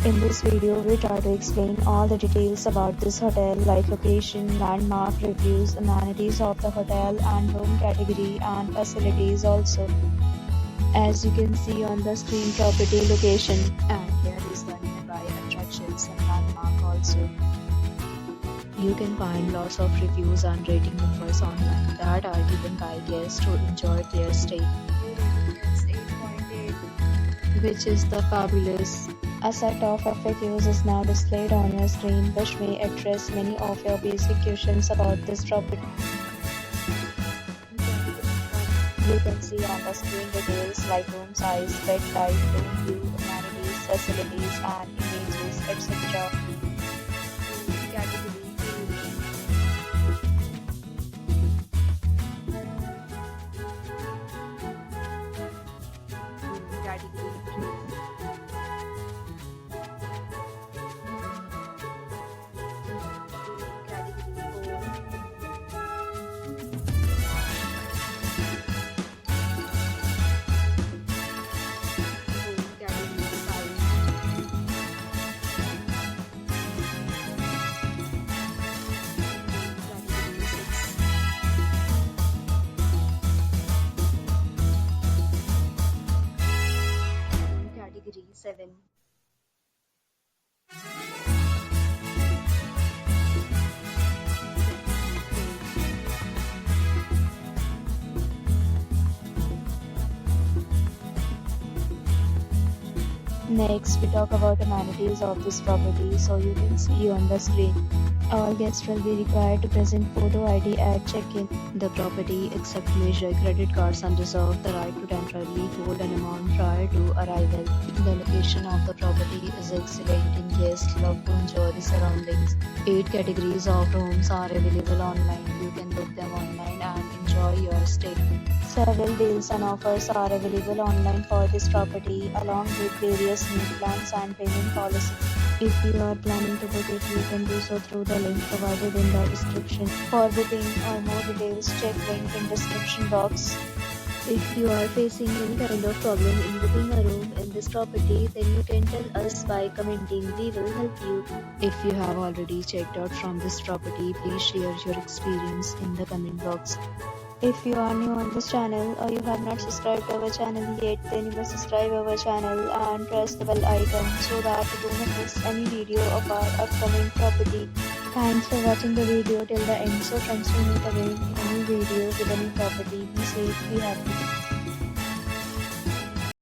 In this video, we try to explain all the details about this hotel like location, landmark, reviews, amenities of the hotel and room category and facilities also. As you can see on the screen, property location, and here is the nearby attractions and landmark also. You can find lots of reviews and rating numbers online that are given by guests who enjoyed their stay. Which is the fabulous. A set of FAQs is now displayed on your screen, which may address many of your basic questions about this property. You can see on the screen details like room size, bed type, room view, amenities, facilities, and images, etc. Category 7. Next, we talk about amenities of this property, so you can see on the screen. All guests will be required to present photo ID at check-in. The property accepts major credit cards and reserves the right to temporarily hold an amount prior to arrival. The location of the property is excellent and guests love to enjoy the surroundings. 8 categories of rooms are available online. You can book them online and enjoy your stay. Several deals and offers are available online for this property, along with various meal plans and payment policies. If you are planning to book it, you can do so through the link provided in the description. For booking or more details, check link in description box. If you are facing any kind of problem in booking a room in this property, then you can tell us by commenting. We will help you. If you have already checked out from this property, please share your experience in the comment box. If you are new on this channel or you have not subscribed to our channel yet, then you must subscribe our channel and press the bell icon so that you do not miss any video of our upcoming property. Thanks for watching the video till the end. So friends, we meet again in a new video with a new property. Be safe, be happy.